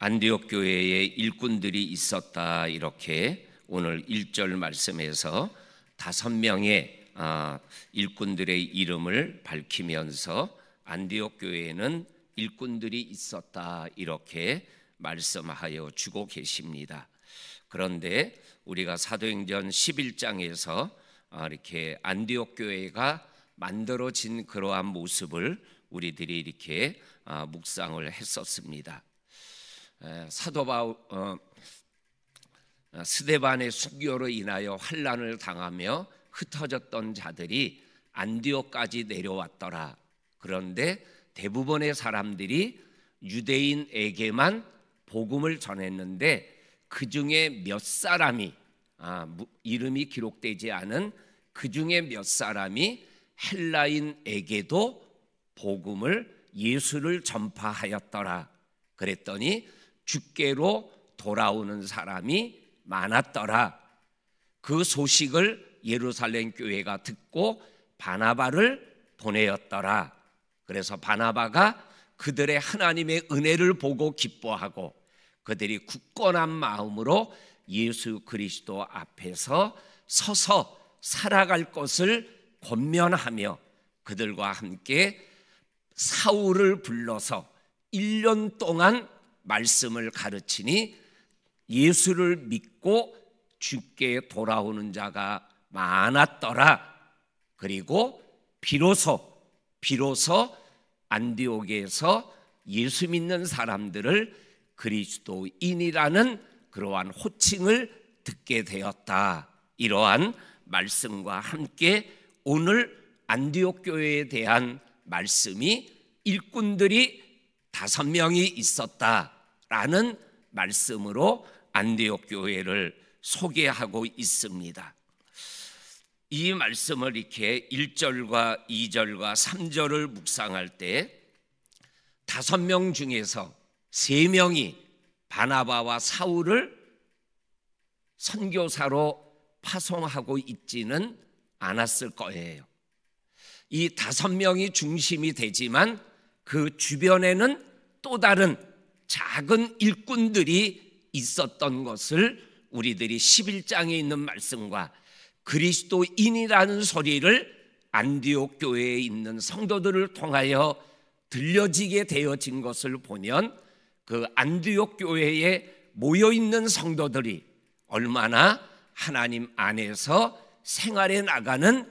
안디옥 교회에 일꾼들이 있었다, 이렇게 오늘 1절 말씀에서 5명의 일꾼들의 이름을 밝히면서 안디옥 교회에는 일꾼들이 있었다, 이렇게 말씀하여 주고 계십니다. 그런데 우리가 사도행전 11장에서 이렇게 안디옥 교회가 만들어진 그러한 모습을 우리들이 이렇게 묵상을 했었습니다. 사도 바울 스데반의 순교로 인하여 환난을 당하며 흩어졌던 자들이 안디옥까지 내려왔더라. 그런데 대부분의 사람들이 유대인에게만 복음을 전했는데 그 중에 몇 사람이 이름이 기록되지 않은 그 중에 몇 사람이 헬라인에게도 복음을, 예수를 전파하였더라. 그랬더니 주께로 돌아오는 사람이 많았더라. 그 소식을 예루살렘 교회가 듣고 바나바를 보내었더라. 그래서 바나바가 그들의 하나님의 은혜를 보고 기뻐하고 그들이 굳건한 마음으로 예수 그리스도 앞에서 서서 살아갈 것을 권면하며 그들과 함께 사울을 불러서 1년 동안 말씀을 가르치니 예수를 믿고 주께 돌아오는 자가 많았더라. 그리고 비로소 안디옥에서 예수 믿는 사람들을 그리스도인이라는 그러한 호칭을 듣게 되었다. 이러한 말씀과 함께 오늘 안디옥 교회에 대한 말씀이 일꾼들이 5명이 있었다라는 말씀으로 안디옥 교회를 소개하고 있습니다. 이 말씀을 이렇게 1절과 2절과 3절을 묵상할 때 5명 중에서 3명이 바나바와 사울을 선교사로 파송하고 있지는 않았을 거예요. 이 5명이 중심이 되지만 그 주변에는 또 다른 작은 일꾼들이 있었던 것을 우리들이 11장에 있는 말씀과 그리스도인이라는 소리를 안디옥 교회에 있는 성도들을 통하여 들려지게 되어진 것을 보면 그 안디옥 교회에 모여있는 성도들이 얼마나 하나님 안에서 생활해 나가는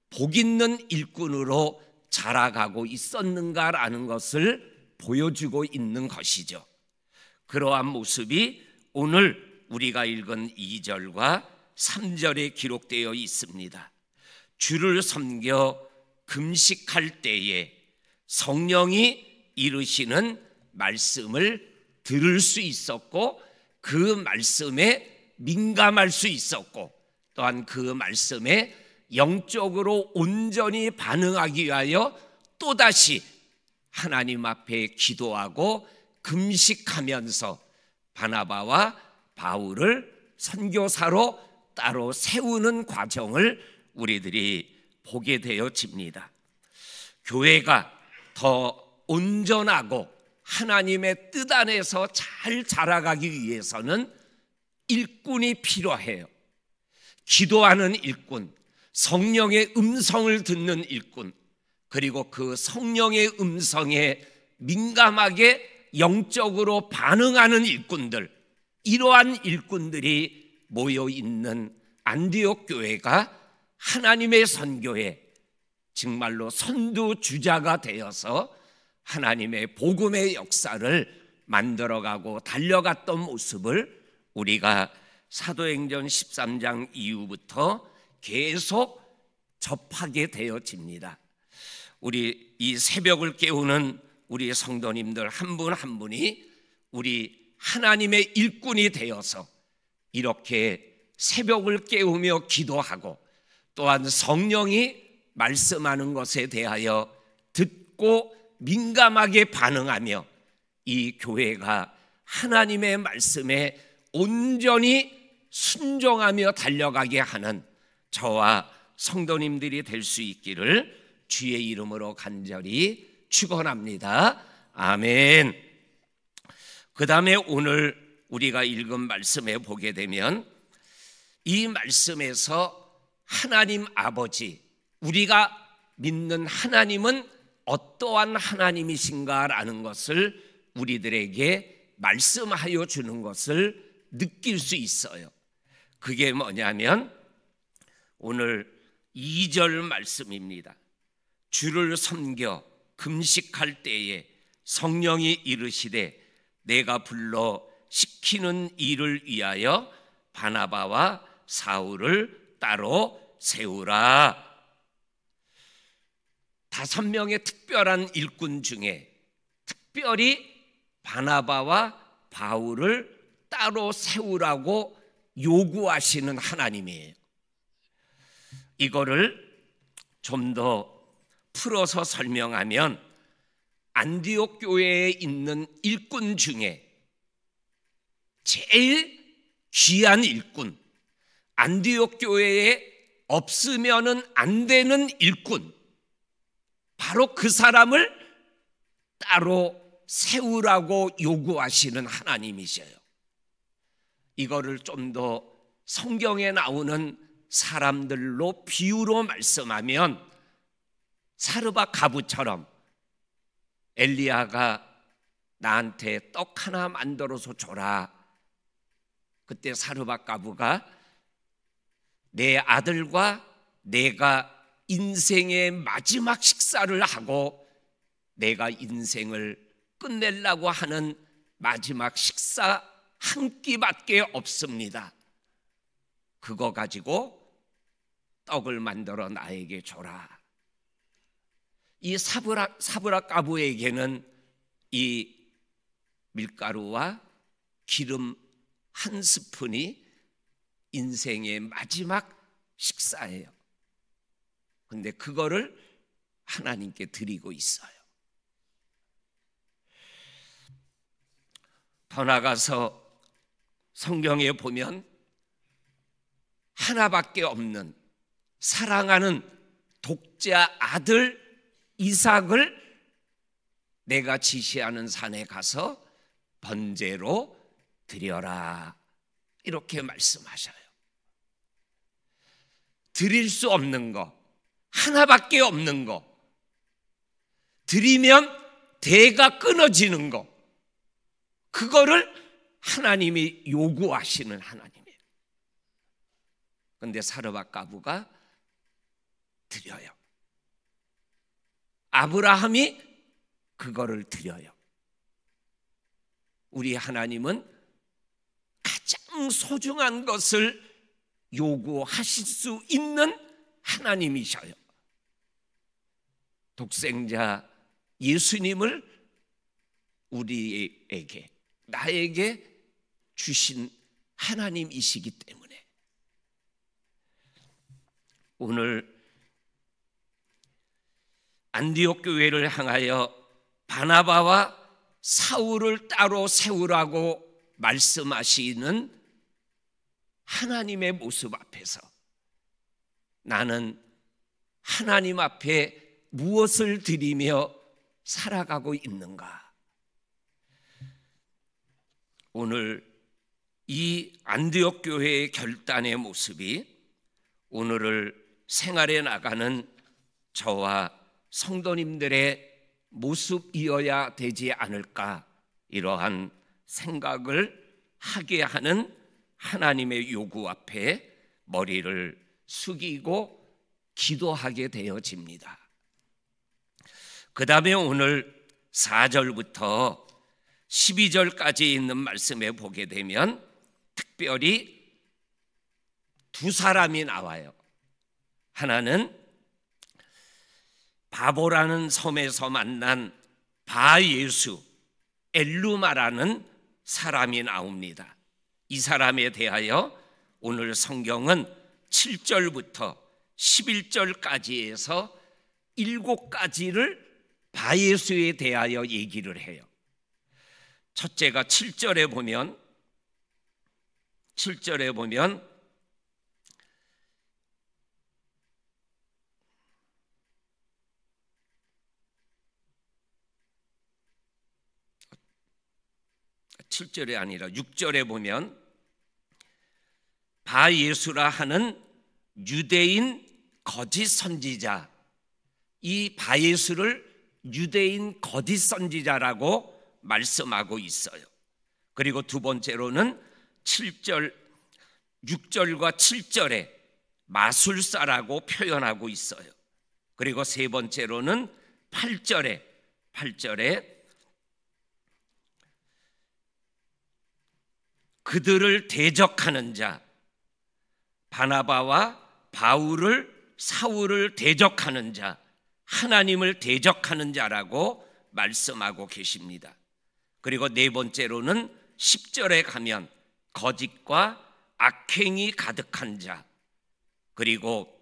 복 있는 일꾼으로 자라가고 있었는가라는 것을 보여주고 있는 것이죠. 그러한 모습이 오늘 우리가 읽은 2절과 3절에 기록되어 있습니다. 주를 섬겨 금식할 때에 성령이 이르시는 말씀을 들을 수 있었고 그 말씀에 민감할 수 있었고 또한 그 말씀에 영적으로 온전히 반응하기 위하여 또다시 하나님 앞에 기도하고 금식하면서 바나바와 바울을 선교사로 따로 세우는 과정을 우리들이 보게 되어집니다. 교회가 더 온전하고 하나님의 뜻 안에서 잘 자라가기 위해서는 일꾼이 필요해요. 기도하는 일꾼, 성령의 음성을 듣는 일꾼, 그리고 그 성령의 음성에 민감하게 영적으로 반응하는 일꾼들, 이러한 일꾼들이 모여있는 안디옥 교회가 하나님의 선교에 정말로 선두주자가 되어서 하나님의 복음의 역사를 만들어가고 달려갔던 모습을 우리가 사도행전 13장 이후부터 계속 접하게 되어집니다. 우리 이 새벽을 깨우는 우리 성도님들 한 분 한 분이 우리 하나님의 일꾼이 되어서 이렇게 새벽을 깨우며 기도하고 또한 성령이 말씀하는 것에 대하여 듣고 민감하게 반응하며 이 교회가 하나님의 말씀에 온전히 순종하며 달려가게 하는 저와 성도님들이 될 수 있기를 주의 이름으로 간절히 축원합니다. 아멘. 그 다음에 오늘 우리가 읽은 말씀에 보게 되면 이 말씀에서 하나님 아버지, 우리가 믿는 하나님은 어떠한 하나님이신가라는 것을 우리들에게 말씀하여 주는 것을 느낄 수 있어요. 그게 뭐냐면 오늘 2절 말씀입니다. 주를 섬겨 금식할 때에 성령이 이르시되 내가 불러 시키는 일을 위하여 바나바와 사울을 따로 세우라. 5명의 특별한 일꾼 중에 특별히 바나바와 바울을 따로 세우라고 요구하시는 하나님이에요. 이거를 좀 더 풀어서 설명하면 안디옥 교회에 있는 일꾼 중에 제일 귀한 일꾼, 안디옥 교회에 없으면은 안 되는 일꾼, 바로 그 사람을 따로 세우라고 요구하시는 하나님이셔요. 이거를 좀 더 성경에 나오는 사람들로 비유로 말씀하면 사르밧 가부처럼 엘리야가 나한테 떡 하나 만들어서 줘라. 그때 사르밧 가부가 내 아들과 내가 인생의 마지막 식사를 하고 내가 인생을 끝내려고 하는 마지막 식사 한 끼밖에 없습니다. 그거 가지고 떡을 만들어 나에게 줘라. 이 사브락 가부에게는 이 밀가루와 기름 한 스푼이 인생의 마지막 식사예요. 근데 그거를 하나님께 드리고 있어요. 더 나가서 성경에 보면 하나밖에 없는 사랑하는 독자 아들 이삭을 내가 지시하는 산에 가서 번제로 드려라, 이렇게 말씀하셔요. 드릴 수 없는 거, 하나밖에 없는 거, 드리면 대가 끊어지는 거, 그거를 하나님이 요구하시는 하나님이에요. 그런데 사르밧 가부가 드려요. 아브라함이 그거를 드려요. 우리 하나님은 가장 소중한 것을 요구하실 수 있는 하나님이셔요. 독생자 예수님을 우리에게, 나에게 주신 하나님이시기 때문에 오늘 안디옥 교회를 향하여 바나바와 사울을 따로 세우라고 말씀하시는 하나님의 모습 앞에서 나는 하나님 앞에 무엇을 드리며 살아가고 있는가? 오늘 이 안디옥 교회의 결단의 모습이 오늘을 생활해 나가는 저와 성도님들의 모습이어야 되지 않을까, 이러한 생각을 하게 하는 하나님의 요구 앞에 머리를 숙이고 기도하게 되어집니다. 그 다음에 오늘 4절부터 12절까지 있는 말씀에 보게 되면 특별히 두 사람이 나와요. 하나는 바보라는 섬에서 만난 바예수, 엘루마라는 사람이 나옵니다. 이 사람에 대하여 오늘 성경은 7절부터 11절까지에서 7가지를 바예수에 대하여 얘기를 해요. 첫째가 7절에 보면 7절이 아니라 6절에 보면 바예수라 하는 유대인 거짓 선지자, 이 바예수를 유대인 거짓 선지자라고 말씀하고 있어요. 그리고 두 번째로는 6절과 7절에 마술사라고 표현하고 있어요. 그리고 세 번째로는 8절에 그들을 대적하는 자, 바나바와 바울을, 사울을 대적하는 자, 하나님을 대적하는 자라고 말씀하고 계십니다. 그리고 네 번째로는 10절에 가면 거짓과 악행이 가득한 자, 그리고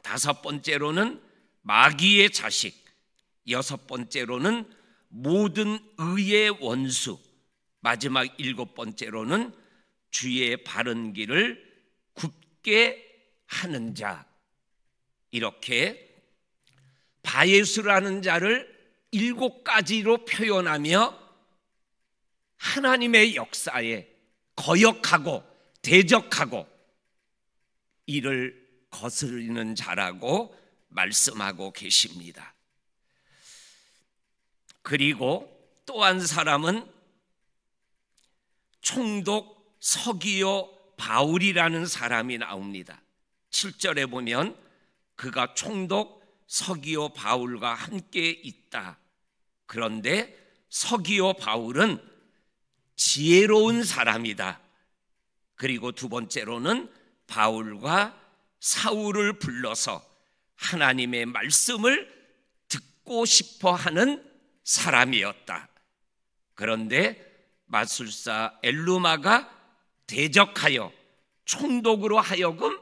다섯 번째로는 마귀의 자식, 여섯 번째로는 모든 의의 원수, 마지막 일곱 번째로는 주의 바른 길을 굽게 하는 자. 이렇게 바예수라는 자를 7가지로 표현하며 하나님의 역사에 거역하고 대적하고 이를 거스르는 자라고 말씀하고 계십니다. 그리고 또 한 사람은 총독 서기오 바울이라는 사람이 나옵니다. 7절에 보면 그가 총독 서기오 바울과 함께 있다. 그런데 서기오 바울은 지혜로운 사람이다. 그리고 두 번째로는 바울과 사울을 불러서 하나님의 말씀을 듣고 싶어 하는 사람이었다. 그런데 마술사 엘루마가 대적하여 총독으로 하여금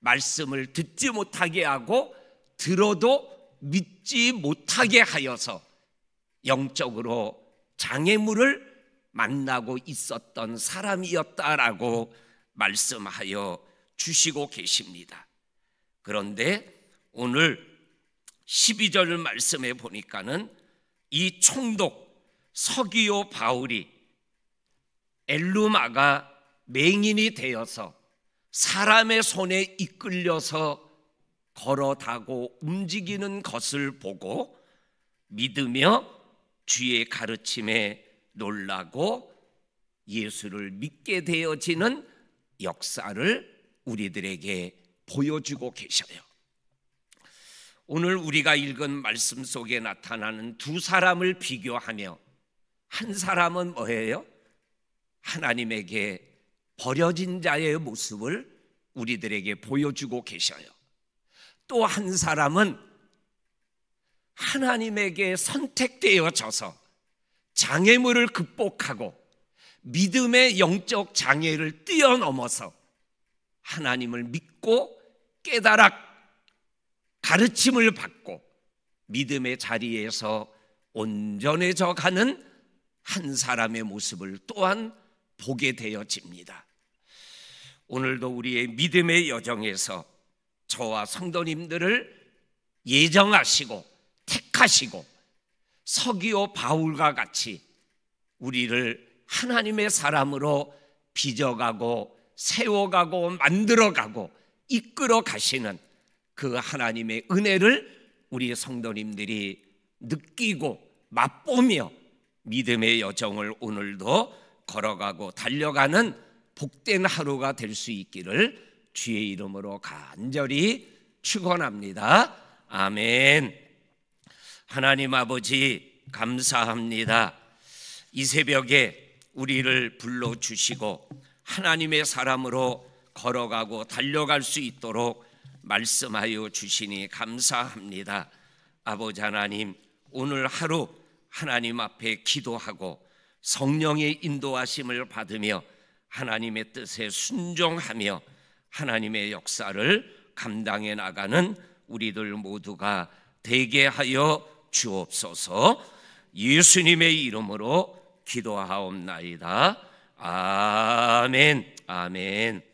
말씀을 듣지 못하게 하고 들어도 믿지 못하게 하여서 영적으로 장애물을 만나고 있었던 사람이었다라고 말씀하여 주시고 계십니다. 그런데 오늘 12절 말씀에 보니까는 이 총독 서기오 바울이 엘루마가 맹인이 되어서 사람의 손에 이끌려서 걸어다고 움직이는 것을 보고 믿으며 주의 가르침에 놀라고 예수를 믿게 되어지는 역사를 우리들에게 보여주고 계셔요. 오늘 우리가 읽은 말씀 속에 나타나는 두 사람을 비교하며 한 사람은 뭐예요? 하나님에게 버려진 자의 모습을 우리들에게 보여주고 계셔요. 또 한 사람은 하나님에게 선택되어져서 장애물을 극복하고 믿음의 영적 장애를 뛰어넘어서 하나님을 믿고 깨달아 가르침을 받고 믿음의 자리에서 온전해져 가는 한 사람의 모습을 또한 보게 되어집니다. 오늘도 우리의 믿음의 여정에서 저와 성도님들을 예정하시고 택하시고 서기오 바울과 같이 우리를 하나님의 사람으로 빚어가고 세워가고 만들어가고 이끌어 가시는 그 하나님의 은혜를 우리 성도님들이 느끼고 맛보며 믿음의 여정을 오늘도 걸어가고 달려가는 복된 하루가 될 수 있기를 주의 이름으로 간절히 축원합니다. 아멘. 하나님 아버지 감사합니다. 이 새벽에 우리를 불러주시고 하나님의 사람으로 걸어가고 달려갈 수 있도록 말씀하여 주시니 감사합니다. 아버지 하나님, 오늘 하루 하나님 앞에 기도하고 성령의 인도하심을 받으며 하나님의 뜻에 순종하며 하나님의 역사를 감당해 나가는 우리들 모두가 되게 하여 주옵소서. 예수님의 이름으로 기도하옵나이다. 아멘. 아멘.